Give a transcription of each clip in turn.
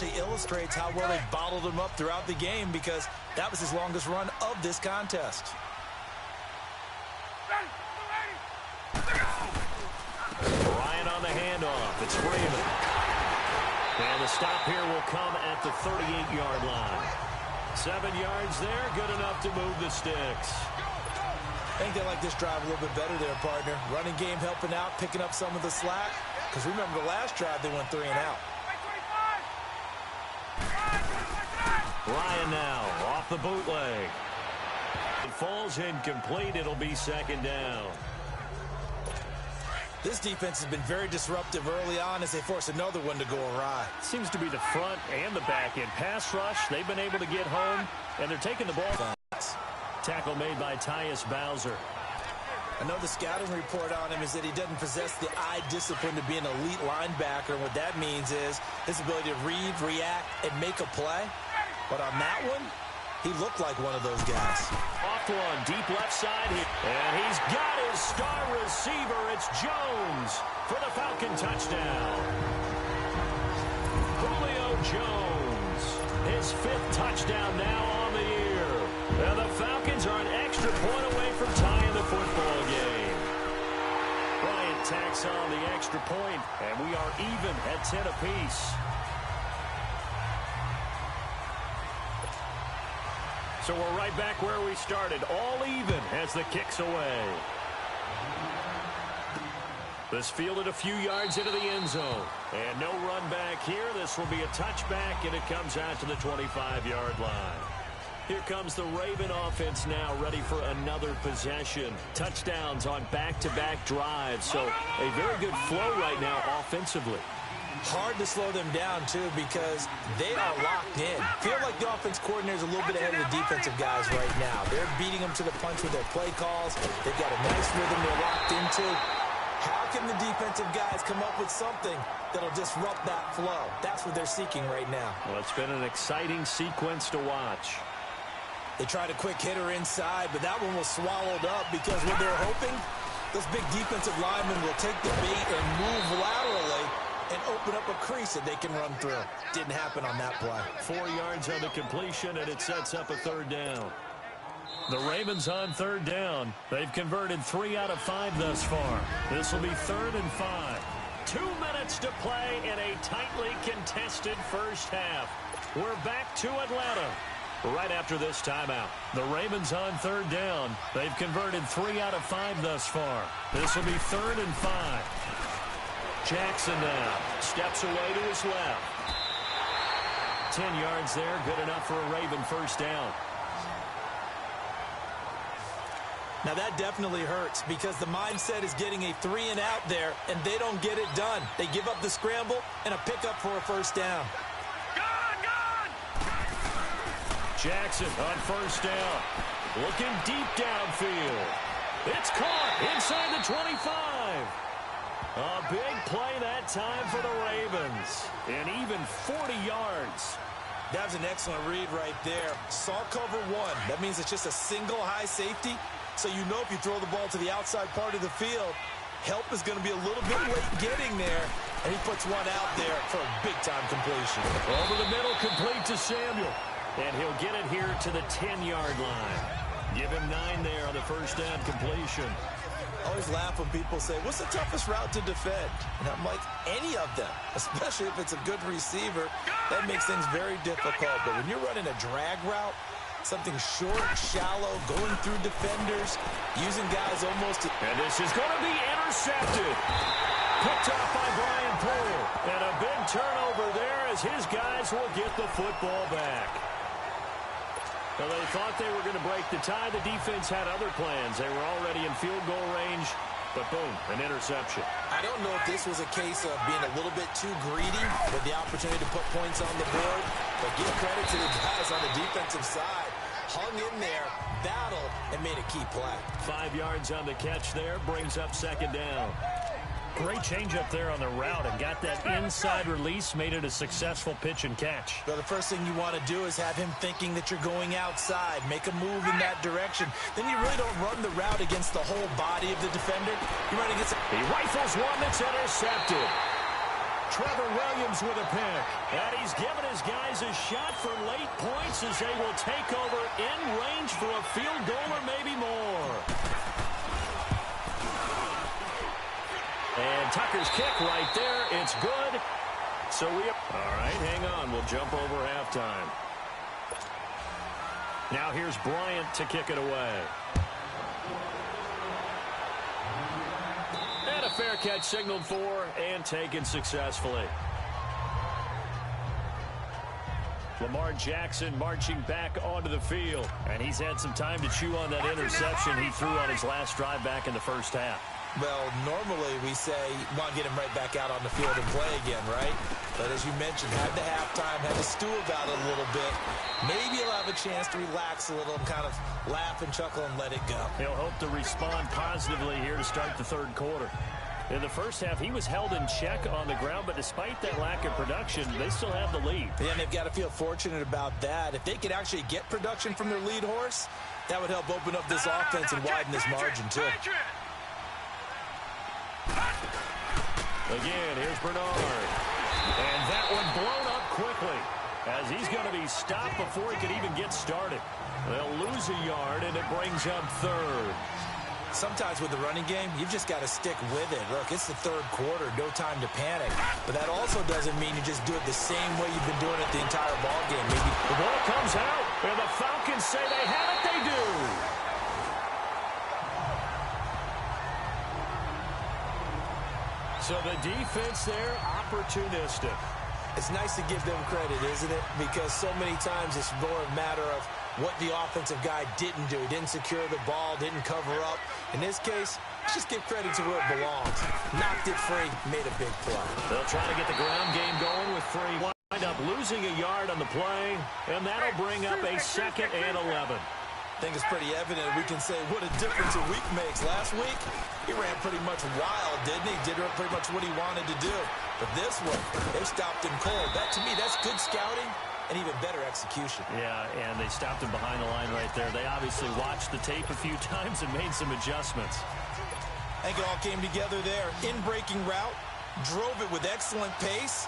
actually illustrates how well they bottled him up throughout the game, because that was his longest run of this contest. Ryan on the handoff. It's Freeman. And the stop here will come at the 38-yard line. 7 yards there, good enough to move the sticks. I think they like this drive a little bit better there, partner. Running game helping out, picking up some of the slack. Because remember the last drive, they went 3 and out. Ryan now off the bootleg. It falls incomplete. It'll be second down. This defense has been very disruptive early on as they force another one to go awry. Seems to be the front and the back end. Pass rush, they've been able to get home, and they're taking the ball. Tackle made by Tyus Bowser. I know the scouting report on him is that he doesn't possess the eye discipline to be an elite linebacker. What that means is his ability to read, react, and make a play. But on that one, he looked like one of those guys. Off one, deep left side. And he's got his star receiver. It's Jones for the Falcon touchdown. Julio Jones, his 5th touchdown now on the year. And the Falcons are an extra point away from tying the football game. Bryant tacks on the extra point, and we are even at 10 apiece. So we're right back where we started, all even as the kick's away. This fielded a few yards into the end zone. And no run back here. This will be a touchback, and it comes out to the 25-yard line. Here comes the Raven offense now, ready for another possession. Touchdowns on back-to-back drives. So a very good flow right now offensively. Hard to slow them down, too, because they are locked in. Feel like the offense coordinator is a little bit ahead of the defensive guys right now. They're beating them to the punch with their play calls. They've got a nice rhythm they're locked into. How can the defensive guys come up with something that'll disrupt that flow? That's what they're seeking right now. Well, it's been an exciting sequence to watch. They tried a quick hitter inside, but that one was swallowed up because what they're hoping, those big defensive linemen will take the bait and move laterally and open up a crease that they can run through. Didn't happen on that play. 4 yards on the completion, and it sets up a third down. The Ravens on third down. They've converted 3 out of 5 thus far. This will be 3rd and 5. 2 minutes to play in a tightly contested first half. We're back to Atlanta right after this timeout. The Ravens on third down. They've converted 3 out of 5 thus far. This will be 3rd and 5. Jackson now steps away to his left. 10 yards there, good enough for a Raven first down. Now that definitely hurts because the mindset is getting a 3 and out there, and they don't get it done. They give up the scramble and a pickup for a first down. Jackson on first down. Looking deep downfield. It's caught inside the 25. A big play that time for the Ravens. And even 40 yards. That was an excellent read right there. Saw cover 1. That means it's just a single high safety. So you know if you throw the ball to the outside part of the field, help is going to be a little bit late getting there. And he puts one out there for a big-time completion. Over the middle, complete to Samuel. And he'll get it here to the 10-yard line. Give him 9 there on the first down completion. I always laugh when people say, what's the toughest route to defend? And I'm like, any of them, especially if it's a good receiver. That makes things very difficult. But when you're running a drag route, something short, shallow, going through defenders, using guys almost... And this is going to be intercepted. Picked off by Brian Poole. And a big turnover there as his guys will get the football back. Well, they thought they were going to break the tie. The defense had other plans. They were already in field goal range, but boom, an interception. I don't know if this was a case of being a little bit too greedy with the opportunity to put points on the board, but give credit to the guys on the defensive side. Hung in there, battled, and made a key play. 5 yards on the catch there, brings up second down. Great change up there on the route and got that inside release, made it a successful pitch and catch. Well, the first thing you want to do is have him thinking that you're going outside, make a move in that direction. Then you really don't run the route against the whole body of the defender. You run against... He rifles one that's intercepted. Trevor Williams with a pick. And he's given his guys a shot for late points as they will take over in range for a field goal or maybe more. And Tucker's kick right there. It's good. So all right, hang on. We'll jump over halftime. Now here's Bryant to kick it away. And a fair catch signaled for and taken successfully. Lamar Jackson marching back onto the field. And he's had some time to chew on that interception he threw on his last drive back in the first half. Well, normally we say you want to get him right back out on the field and play again, right? But as you mentioned, had the halftime, had to stew about it a little bit. Maybe he'll have a chance to relax a little and kind of laugh and chuckle and let it go. He'll hope to respond positively here to start the third quarter. In the first half, he was held in check on the ground, but despite that lack of production, they still have the lead. And they've got to feel fortunate about that. If they could actually get production from their lead horse, that would help open up this offense and widen this margin, too. Again, here's Bernard. And that one blown up quickly as he's going to be stopped before he could even get started. They'll lose a yard, and it brings up third. Sometimes with the running game, you've just got to stick with it. Look, it's the third quarter, no time to panic. But that also doesn't mean you just do it the same way you've been doing it the entire ball game. Maybe the ball comes out, and the Falcons say they have it. They do. So the defense there, opportunistic. It's nice to give them credit, isn't it? Because so many times it's more a matter of what the offensive guy didn't do. He didn't secure the ball, didn't cover up. In this case, let's just give credit to where it belongs. Knocked it free, made a big play. They'll try to get the ground game going with free. Wind up losing a yard on the play, and that'll bring up a 2nd and 11. I think it's pretty evident we can say what a difference a week makes. Last week, he ran pretty much wild, didn't he? Did pretty much what he wanted to do. But this one, they stopped him cold. That, to me, that's good scouting and even better execution. Yeah, and they stopped him behind the line right there. They obviously watched the tape a few times and made some adjustments. I think it all came together there. In-breaking route, drove it with excellent pace.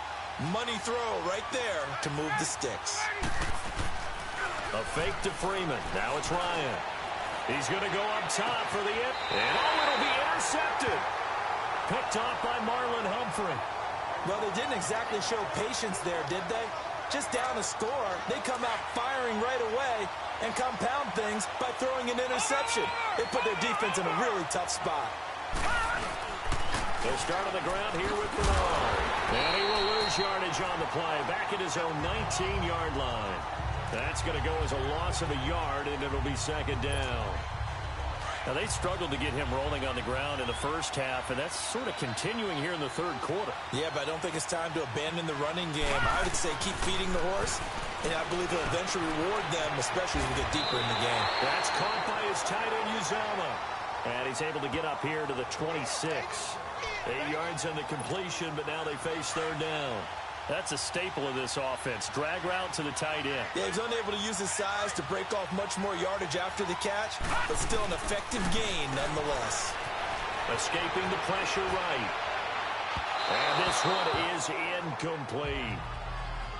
Money throw right there to move the sticks. A fake to Freeman. Now it's Ryan. He's going to go up top for the end. And it'll be intercepted. Picked off by Marlon Humphrey. Well, they didn't exactly show patience there, did they? Just down a score, they come out firing right away and compound things by throwing an interception. They put their defense in a really tough spot. They'll start on the ground here with Bernard. And he will lose yardage on the play. Back at his own 19-yard line. That's going to go as a loss of a yard, and it'll be 2nd down. Now, they struggled to get him rolling on the ground in the first half, and that's sort of continuing here in the third quarter. Yeah, but I don't think it's time to abandon the running game. I would say keep feeding the horse, and I believe he'll eventually reward them, especially as we get deeper in the game. That's caught by his tight end, Uzama. And he's able to get up here to the 26. 8 yards on the completion, but now they face 3rd down. That's a staple of this offense. Drag route to the tight end. Yeah, he's unable to use his size to break off much more yardage after the catch, but still an effective gain nonetheless. Escaping the pressure right. And this one is incomplete.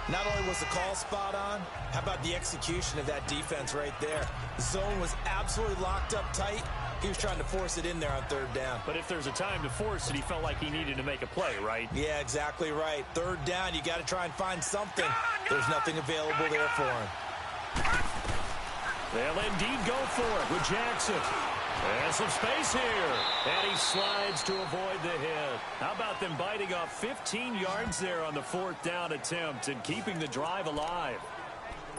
Not only was the call spot on, how about the execution of that defense right there? The zone was absolutely locked up tight. He was trying to force it in there on 3rd down. But if there's a time to force it, he felt like he needed to make a play, right? Yeah, exactly right. 3rd down, you got to try and find something. There's nothing available there for him. They'll indeed go for it with Jackson. There's some space here. And he slides to avoid the hit. How about them biting off 15 yards there on the 4th down attempt and keeping the drive alive?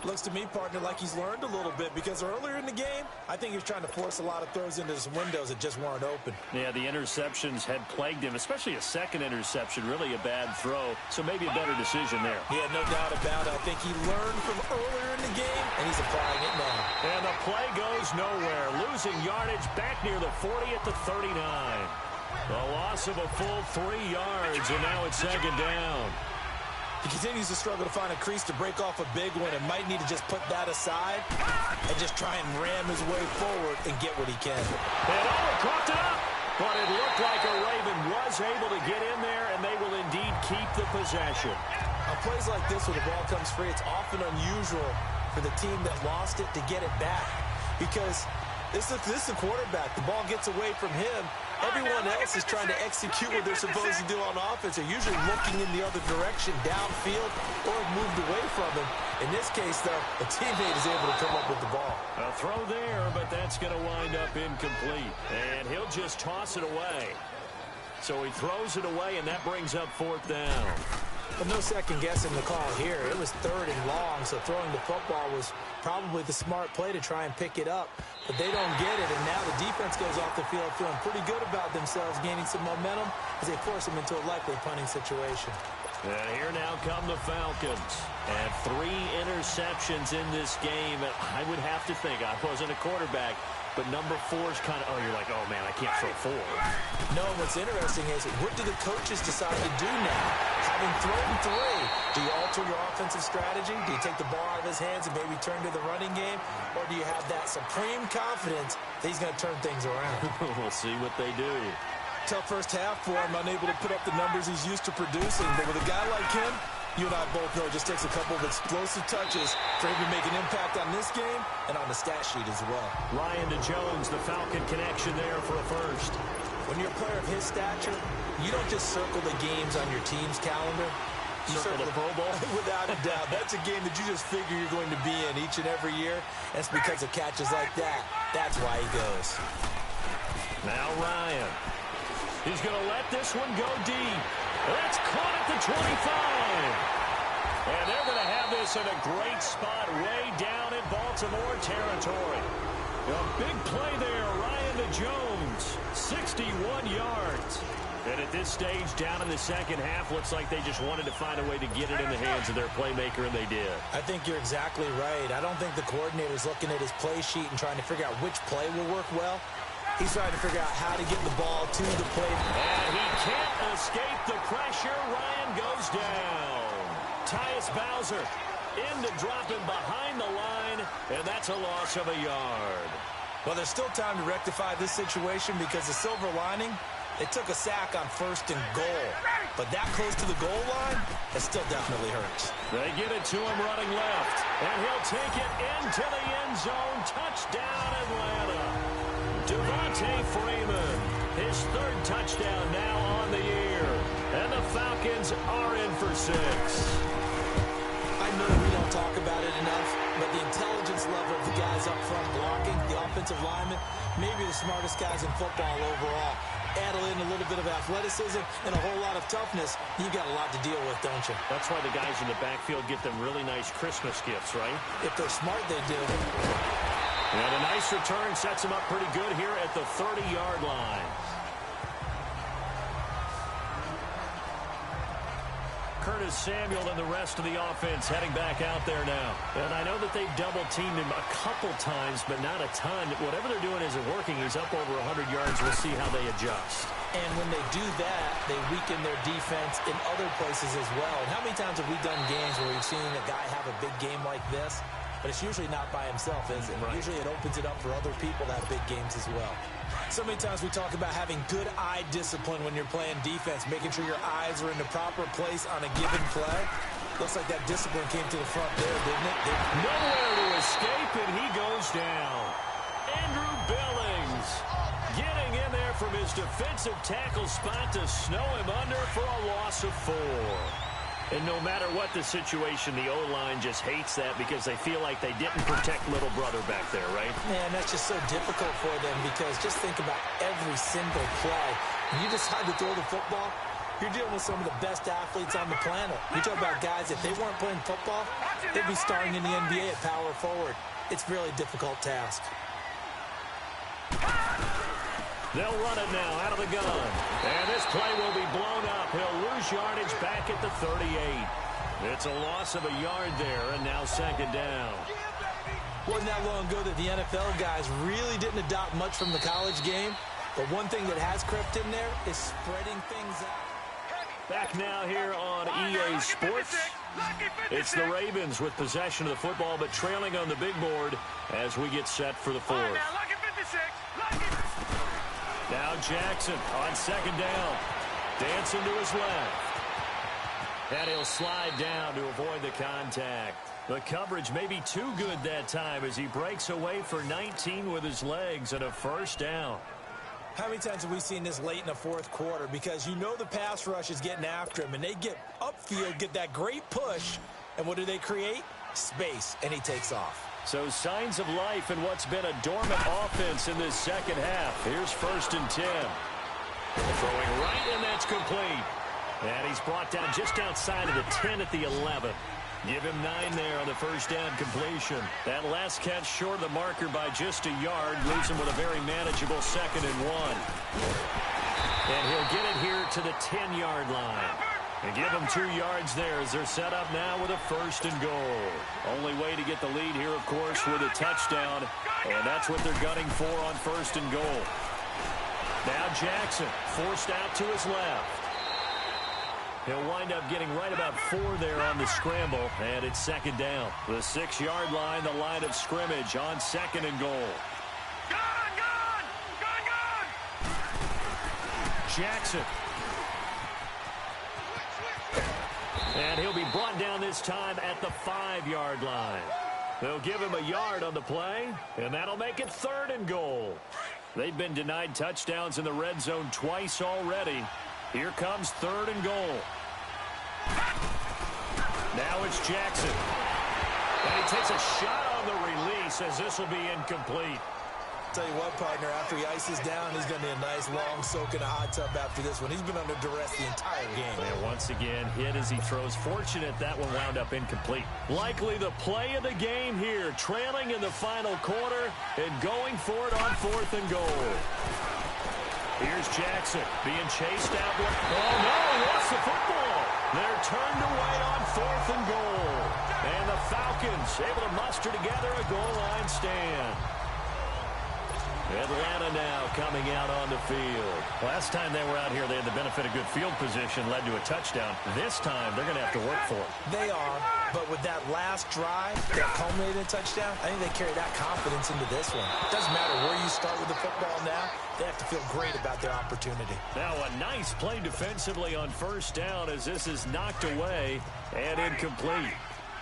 Looks to me, partner, like he's learned a little bit, because earlier in the game, I think he was trying to force a lot of throws into some windows that just weren't open. Yeah, the interceptions had plagued him, especially a 2nd interception, really a bad throw, so maybe a better decision there. Yeah, no doubt about it. I think he learned from earlier in the game, and he's applying it now. And the play goes nowhere, losing yardage back near the 40 at the 39. The loss of a full 3 yards, and now it's 2nd down. He continues to struggle to find a crease to break off a big one and might need to just put that aside and just try and ram his way forward and get what he can. And coughed it up, but it looked like a Raven was able to get in there, and they will indeed keep the possession. On plays like this where the ball comes free, it's often unusual for the team that lost it to get it back because this is the quarterback. The ball gets away from him. Everyone else is trying to execute what they're supposed to do on offense. They're usually looking in the other direction, downfield, or moved away from him. In this case, though, a teammate is able to come up with the ball. A throw there, but that's going to wind up incomplete. And he'll just toss it away. So he throws it away, and that brings up fourth down. But no second guessing the call here. It was 3rd and long, so throwing the football was probably the smart play to try and pick it up. But they don't get it, and now the defense goes off the field feeling pretty good about themselves, gaining some momentum as they force them into a likely punting situation. And here now come the Falcons. And 3 interceptions in this game. I would have to think, I wasn't a quarterback, but number 4 is kind of, you're like, oh, man, I can't throw 4. No, what's interesting is what do the coaches decide to do now? Having thrown 3, do you alter your offensive strategy? Do you take the ball out of his hands and maybe turn to the running game? Or do you have that supreme confidence that he's going to turn things around? We'll see what they do. Tough first half for him, unable to put up the numbers he's used to producing. But with a guy like him, you and I both know it just takes a couple of explosive touches for him to make an impact on this game and on the stat sheet as well. Ryan to Jones, the Falcon connection there for a first. When you're a player of his stature, you don't just circle the games on your team's calendar. You circle the Pro Bowl? Without a doubt. That's a game that you just figure you're going to be in each and every year. And it's because of catches like that. That's why he goes. Now Ryan. He's going to let this one go deep. That's caught at the 25. And they're going to have this in a great spot way down in Baltimore territory. A big play there, Ryan to Jones. 61 yards. And at this stage, down in the second half, looks like they just wanted to find a way to get it in the hands of their playmaker, and they did. I think you're exactly right. I don't think the coordinator's looking at his play sheet and trying to figure out which play will work well. He's trying to figure out how to get the ball to the play. And he can't escape the pressure. Ryan goes down. Tyus Bowser in to drop him behind the line, and that's a loss of a yard. Well, there's still time to rectify this situation because the silver lining, they took a sack on 1st and goal. But that close to the goal line, that still definitely hurts. They get it to him running left, and he'll take it into the end zone. Touchdown, Atlanta. Devontae Freeman, his 3rd touchdown now on the year. And the Falcons are in for 6. I know we don't talk about it enough, but the intelligence level of the guys up front blocking, the offensive linemen, maybe the smartest guys in football overall. Add in a little bit of athleticism and a whole lot of toughness, you got a lot to deal with, don't you? That's why the guys in the backfield get them really nice Christmas gifts, right? If they're smart, they do. And a nice return sets him up pretty good here at the 30-yard line. Curtis Samuel and the rest of the offense heading back out there now. And I know that they've double-teamed him a couple times, but not a ton. Whatever they're doing isn't working. He's up over 100 yards. We'll see how they adjust. And when they do that, they weaken their defense in other places as well. And how many times have we done games where we've seen a guy have a big game like this? But it's usually not by himself, is it? Right. Usually it opens it up for other people to have big games as well. So many times we talk about having good eye discipline when you're playing defense, making sure your eyes are in the proper place on a given play. Looks like that discipline came to the front there, didn't it? Nowhere to escape, and he goes down. Andrew Billings getting in there from his defensive tackle spot to snow him under for a loss of 4. And no matter what the situation, the O-line just hates that because they feel like they didn't protect little brother back there, right? Man, that's just so difficult for them because just think about every single play. When you decide to throw the football, you're dealing with some of the best athletes on the planet. You talk about guys, if they weren't playing football, they'd be starring in the NBA at power forward. It's a really difficult task. They'll run it now out of the gun. And this play will be blown up. He'll lose yardage back at the 38. It's a loss of a yard there, and now 2nd down. Wasn't that long ago that the NFL guys really didn't adopt much from the college game. But one thing that has crept in there is spreading things out. Back now here on EA Sports. It's the Ravens with possession of the football, but trailing on the big board as we get set for the 4th. Now Jackson on 2nd down. Dancing to his left. And he'll slide down to avoid the contact. The coverage may be too good that time as he breaks away for 19 with his legs and a first down. How many times have we seen this late in the fourth quarter? Because you know the pass rush is getting after him, and they get upfield, get that great push, and what do they create? Space, and he takes off. So signs of life in what's been a dormant offense in this second half. Here's 1st and 10. Throwing right, and that's complete. And he's brought down just outside of the 10 at the 11. Give him 9 there on the first down completion. That last catch short of the marker by just a yard leaves him with a very manageable 2nd and 1. And he'll get it here to the 10-yard line. And give them 2 yards there as they're set up now with a 1st and goal. Only way to get the lead here, of course, with a touchdown. And that's what they're gunning for on 1st and goal. Now Jackson forced out to his left. He'll wind up getting right about 4 there on the scramble, and it's 2nd down. The 6-yard line, the line of scrimmage on 2nd and goal. Jackson. And he'll be brought down this time at the 5-yard line. They'll give him a yard on the play, and that'll make it 3rd and goal. They've been denied touchdowns in the red zone twice already. Here comes 3rd and goal. Now it's Jackson. And he takes a shot on the release as this will be incomplete. Tell you what, partner, after he ices down, he's going to be a nice long soak in a hot tub after this one. He's been under duress the entire game. And once again, hit as he throws. Fortunate that one wound up incomplete. Likely the play of the game here, trailing in the final quarter and going for it on 4th and goal. Here's Jackson being chased out. Oh, no, lost the football. They're turned away on 4th and goal. And the Falcons able to muster together a goal line stand. Atlanta now coming out on the field. Last time they were out here, they had the benefit of good field position, led to a touchdown. This time, they're going to have to work for it. They are, but with that last drive that culminated in a touchdown, I think they carry that confidence into this one. It doesn't matter where you start with the football now. They have to feel great about their opportunity. Now a nice play defensively on 1st down as this is knocked away and incomplete.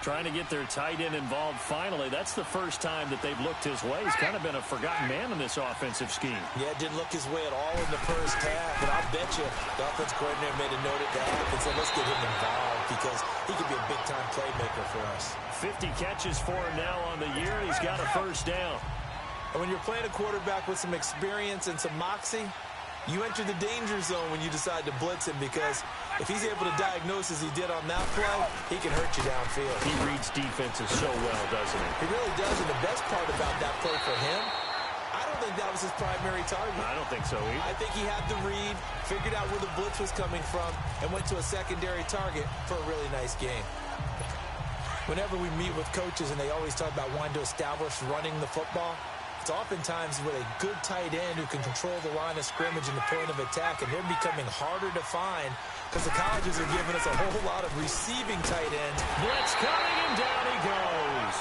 Trying to get their tight end involved finally. That's the first time that they've looked his way. He's kind of been a forgotten man in this offensive scheme. Yeah, it didn't look his way at all in the first half, but I'll bet you the offense coordinator made a note at the half and said, let's get him involved because he could be a big-time playmaker for us. 50 catches for him now on the year. He's got a 1st down. And when you're playing a quarterback with some experience and some moxie, you enter the danger zone when you decide to blitz him because if he's able to diagnose as he did on that play, he can hurt you downfield. He reads defenses so well, doesn't he? He really does, and the best part about that play for him, I don't think that was his primary target. I don't think so either. I think he had the read, figured out where the blitz was coming from, and went to a secondary target for a really nice game. Whenever we meet with coaches and they always talk about wanting to establish running the football, it's oftentimes with a good tight end who can control the line of scrimmage and the point of attack, and they're becoming harder to find because the colleges are giving us a whole lot of receiving tight ends. Blitz coming, and down he goes.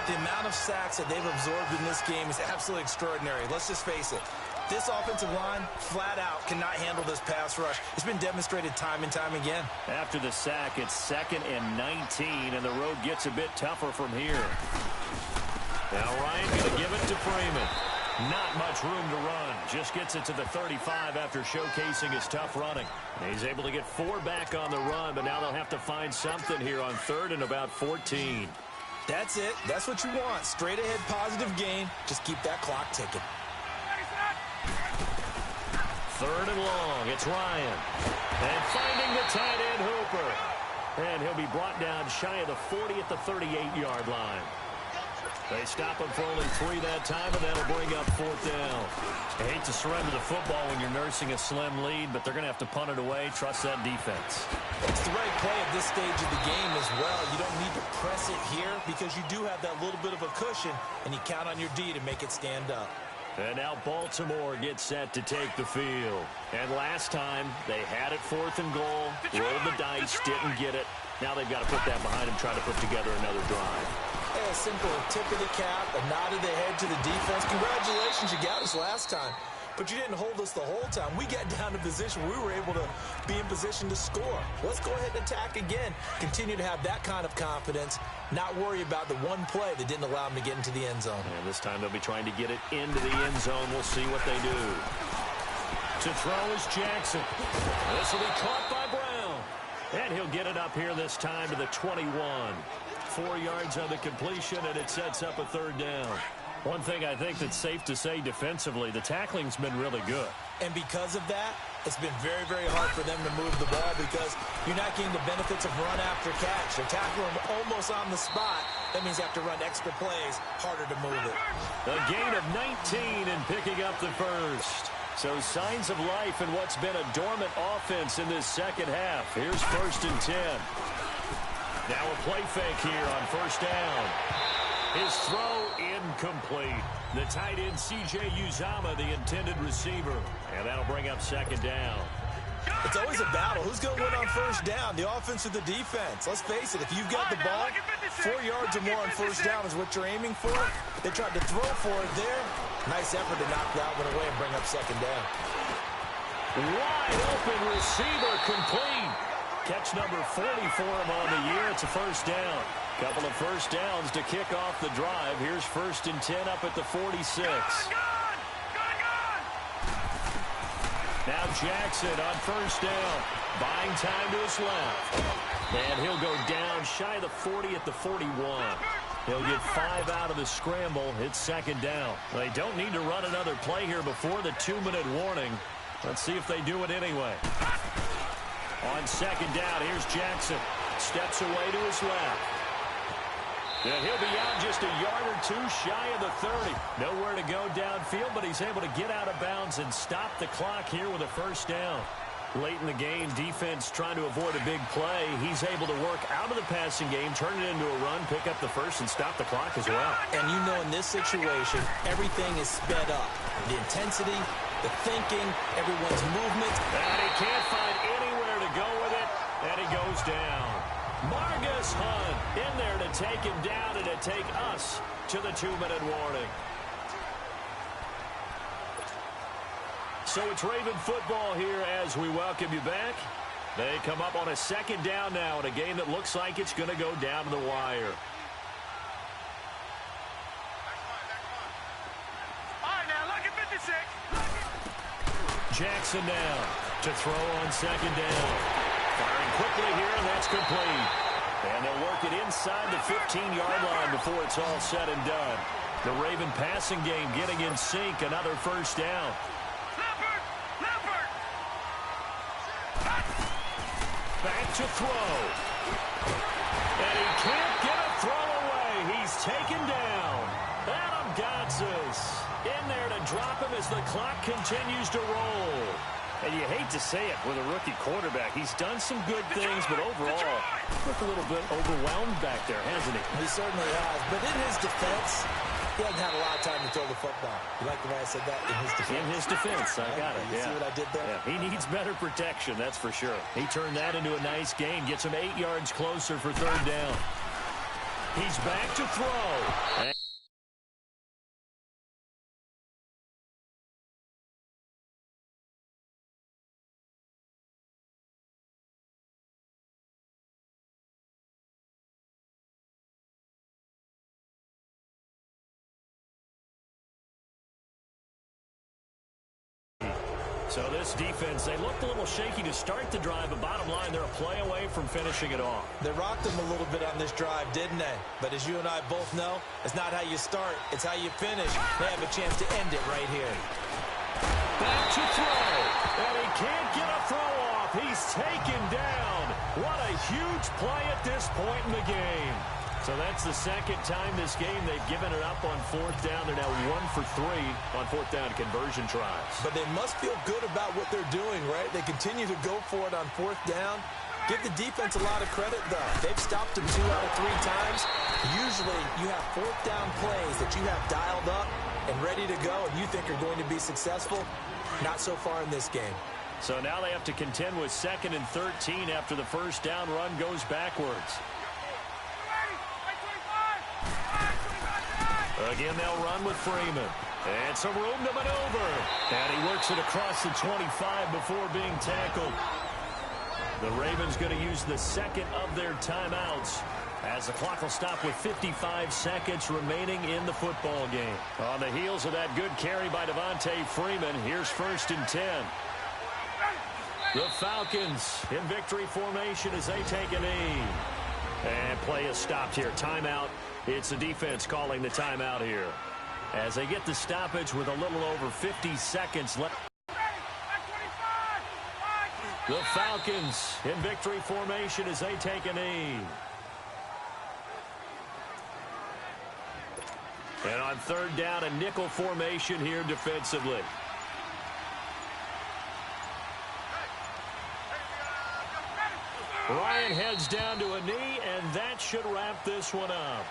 The amount of sacks that they've absorbed in this game is absolutely extraordinary. Let's just face it. This offensive line, flat out, cannot handle this pass rush. It's been demonstrated time and time again. After the sack, it's 2nd and 19, and the road gets a bit tougher from here. Now Ryan going to give it to Freeman. Not much room to run. Just gets it to the 35 after showcasing his tough running. He's able to get 4 back on the run, but now they'll have to find something here on 3rd and about 14. That's it. That's what you want. Straight ahead positive gain. Just keep that clock ticking. 3rd and long. It's Ryan. And finding the tight end Hooper. And he'll be brought down shy of the 40 at the 38-yard line. They stop him for only 3 that time, and that'll bring up 4th down. I hate to surrender the football when you're nursing a slim lead, but they're going to have to punt it away. Trust that defense. It's the right play at this stage of the game as well. You don't need to press it here because you do have that little bit of a cushion, and you count on your D to make it stand up. And now Baltimore gets set to take the field. And last time, they had it 4th and goal, rolled the dice, didn't get it. Now they've got to put that behind them, try to put together another drive. Hey, a simple tip of the cap, a nod of the head to the defense. Congratulations, you got us last time. but you didn't hold us the whole time. We got down to position. We were able to be in position to score. Let's go ahead and attack again. Continue to have that kind of confidence, not worry about the one play that didn't allow them to get into the end zone. And this time they'll be trying to get it into the end zone. We'll see what they do. To throw is Jackson. This will be caught by Brown. And he'll get it up here this time to the 21. 4 yards on the completion, and it sets up a third down. One thing I think that's safe to say defensively, the tackling's been really good. And because of that, it's been very, very hard for them to move the ball because you're not getting the benefits of run after catch. They're tackling them almost on the spot. That means you have to run extra plays, harder to move it. A gain of 19 and picking up the first. So signs of life in what's been a dormant offense in this second half. Here's 1st and 10. Now a play fake here on first down. His throw incomplete. The tight end C.J. Uzomah, the intended receiver. And that'll bring up second down. It's always a battle. Who's going to win on first down, the offense or the defense? Let's face it, if you've got the ball, 4 yards or more on first down is what you're aiming for. They tried to throw for it there. Nice effort to knock that one away and bring up second down. Wide open receiver complete. Catch number 40 for him on the year. It's a first down. Couple of first downs to kick off the drive. Here's 1st and 10 up at the 46. Now Jackson on first down. Buying time to his left. And he'll go down shy of the 40 at the 41. He'll get 5 out of the scramble. It's second down. They don't need to run another play here before the 2-minute warning. Let's see if they do it anyway. On second down, here's Jackson. Steps away to his left. And he'll be out just a yard or two shy of the 30. Nowhere to go downfield, but he's able to get out of bounds and stop the clock here with a first down. Late in the game, defense trying to avoid a big play. He's able to work out of the passing game, turn it into a run, pick up the first, and stop the clock as well. And you know in this situation, everything is sped up. The intensity, the thinking, everyone's movement. And he can't find anywhere to go with it, and he goes down. Margus Hunt in there to take him down and to take us to the 2-minute warning. So it's Raven football here as we welcome you back. They come up on a second down now in a game that looks like it's going to go down to the wire. All right, now look at 56. Jackson now to throw on second down. Firing quickly here, and that's complete. And they'll work it inside the 15-yard line before it's all said and done. The Raven passing game getting in sync, another first down. Back to throw. And he can't get a throw away. He's taken down. Adam Gotsis in there to drop him as the clock continues to roll. And you hate to say it with a rookie quarterback. He's done some good things, but overall, looked a little bit overwhelmed back there, hasn't he? He certainly has. But in his defense, he hasn't had a lot of time to throw the football. You like the way I said that? In his defense. In his defense, I got it. You see what I did there? Yeah, he needs better protection, that's for sure. He turned that into a nice gain, gets him 8 yards closer for third down. He's back to throw. So this defense, they looked a little shaky to start the drive, but bottom line, they're a play away from finishing it off. They rocked them a little bit on this drive, didn't they? But as you and I both know, it's not how you start, it's how you finish. They have a chance to end it right here. Back to throw, and he can't get a throw off. He's taken down. What a huge play at this point in the game. So that's the second time this game they've given it up on fourth down. They're now 1 for 3 on fourth down conversion tries. But they must feel good about what they're doing, right? They continue to go for it on fourth down. Give the defense a lot of credit, though. They've stopped them 2 out of 3 times. Usually you have fourth down plays that you have dialed up and ready to go and you think are going to be successful. Not so far in this game. So now they have to contend with 2nd and 13 after the first down run goes backwards. Again, they'll run with Freeman. And some room to maneuver. And he works it across the 25 before being tackled. The Ravens going to use the second of their timeouts as the clock will stop with 55 seconds remaining in the football game. On the heels of that good carry by Devontae Freeman, here's 1st and 10. The Falcons in victory formation as they take a knee. And play is stopped here. Timeout. It's the defense calling the timeout here as they get the stoppage with a little over 50 seconds left. The Falcons in victory formation as they take a knee. And on 3rd down, a nickel formation here defensively. Ryan heads down to a knee, and that should wrap this one up.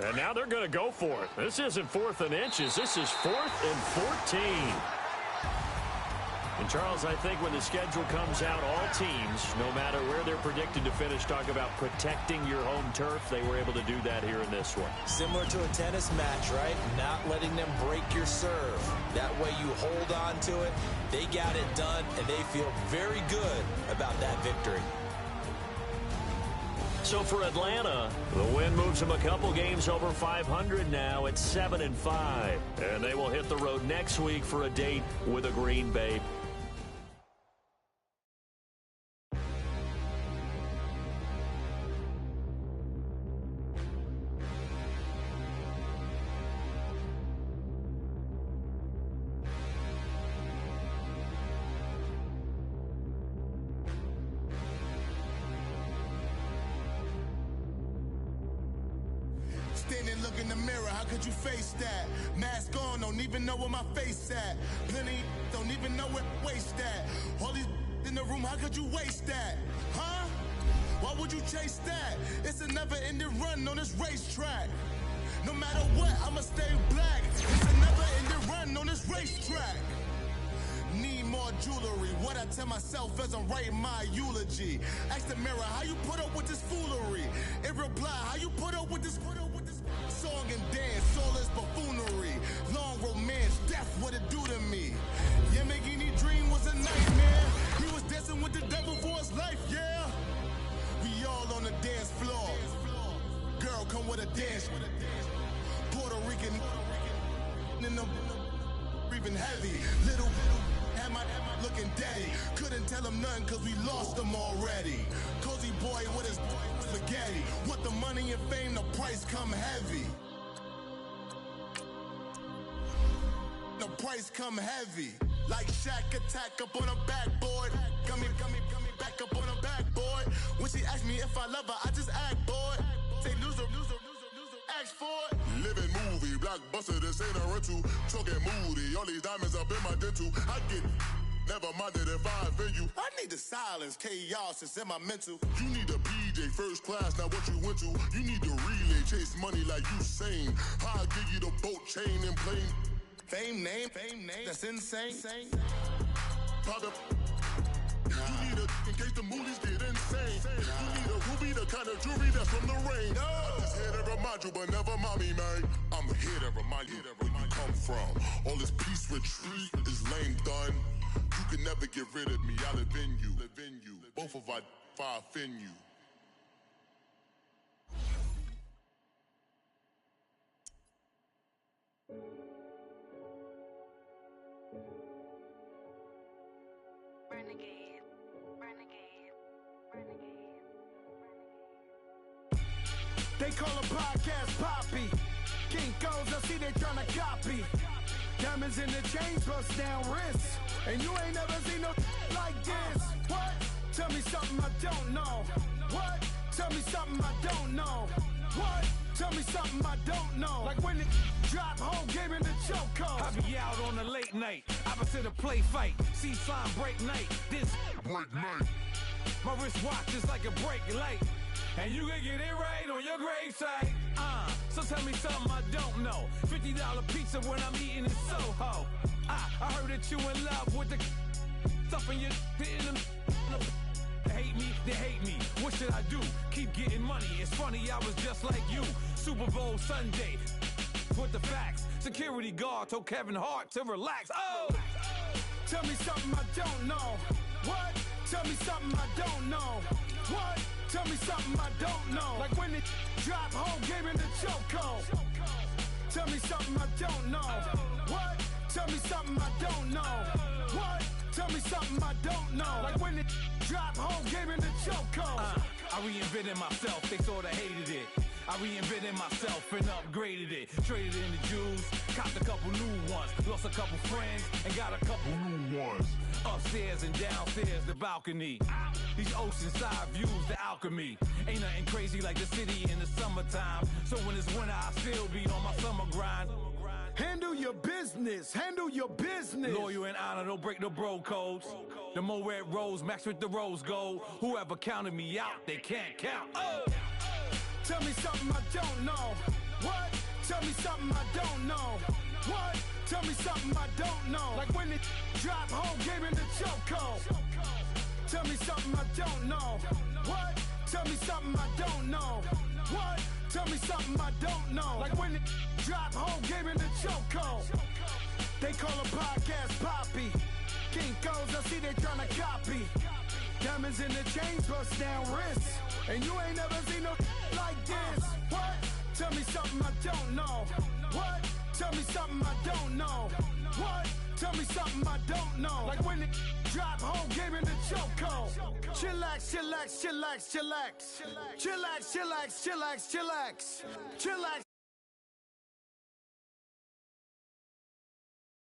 And now they're going to go for it. This isn't 4th and inches. This is 4th and 14. And, Charles, I think when the schedule comes out, all teams, no matter where they're predicted to finish, talk about protecting your home turf. They were able to do that here in this one. Similar to a tennis match, right? Not letting them break your serve. That way you hold on to it. They got it done, and they feel very good about that victory. So for Atlanta, the win moves them a couple games over 500 now at 7-5. And they will hit the road next week for a date with a Green Bay. Standing, look in the mirror, how could you face that? Mask on, don't even know where my face at. Plenty, don't even know where waste at. All these in the room, how could you waste that? Huh? Why would you chase that? It's a never-ending run on this racetrack. No matter what, I'ma stay black. It's a never-ending run on this racetrack. Need more jewelry. What I tell myself as I'm writing my eulogy. Ask the mirror, how you put up with this foolery? It reply, how you put up with this song and dance, soulless buffoonery. Long romance, death, what it do to me? Yamagini dream was a nightmare. He was dancing with the devil for his life, yeah. We all on the dance floor. Girl, come with a dance. Puerto Rican in the breathing heavy. Little had my looking daddy. Couldn't tell him nothing cause we lost him already. Cozy boy with his spaghetti. With the money and fame, the price come heavy. The price come heavy. Like Shaq attack up on a backboard. Come back up on a backboard. When she asked me if I love her, I just act bored. Say loser, ask for it. Living movie, blockbuster, this ain't a rental. Talking moody, all these diamonds up in my dental. I get never minded if I offend you. I need the silence, chaos is in my mental. You need a PJ first class, not what you went to. You need the relay, chase money like you sane. I'll give you the boat chain and plane. Fame name, that's insane. Pop up. You need a in case the movies get insane. You need a ruby, the kind of jewelry that's from the rain. I'm just here to remind you, but never mommy, man. I'm here to remind you where you come from. All this peace retreat is lame done. You can never get rid of me. I live in you. Both of our fire offend you. They call a podcast Poppy. Kinkos, I see they tryna copy. Diamonds in the chains, bust down wrists. And you ain't never seen no like this. What? Tell me something I don't know. What? Tell me something I don't know. What? Tell me something I don't know. Like when it drop, whole game in the chokehold. I be out on a late night, opposite a play fight. See fine break night, this break night. My wristwatch is like a brake light, and you can get it right on your gravesite. So tell me something I don't know. $50 pizza when I'm eating in Soho. I heard that you in love with the stuff in your in them. Hate me, they hate me. What should I do? Keep getting money. It's funny, I was just like you. Super Bowl Sunday. With the facts. Security guard told Kevin Hart to relax. Oh! Tell me something I don't know. What? Tell me something I don't know. What? Tell me something I don't know. Like when it drop home, game in the chokehold. Tell me something I don't know. What? Tell me something I don't know. What? Tell me something I don't know. Like when it drop home, game in the chokehold. I reinvented myself, they sorta hated it. I reinvented myself and upgraded it. Traded in the Jews, copped a couple new ones. Lost a couple friends and got a couple new ones. Upstairs and downstairs, the balcony. These oceanside views, the alchemy. Ain't nothing crazy like the city in the summertime. So when it's winter, I still be on my summer grind. Handle your business, handle your business. Loyal and honor, don't break the bro codes. The more red rose, max with the rose gold. Whoever counted me out, they can't count. Oh! Tell me something I don't know. What? Tell me something I don't know. What? Tell me something I don't know. Like when it drop home, game in the chokehold. Tell me something I don't know. What? Tell me something I don't know. What? Tell me something I don't know. Like when it drop home, game in the chokehold. They call a podcast Poppy. Kinkos, I see they tryna copy. Diamonds in the chains, bust down wrists. And you ain't never seen no like this. What? Tell me something I don't know. What? Tell me something I don't know. What? Tell me something I don't know. Like when it drop home, game in the chokehold. Chillax, chillax, chillax, chillax. Chillax, chillax, chillax, chillax. Chillax.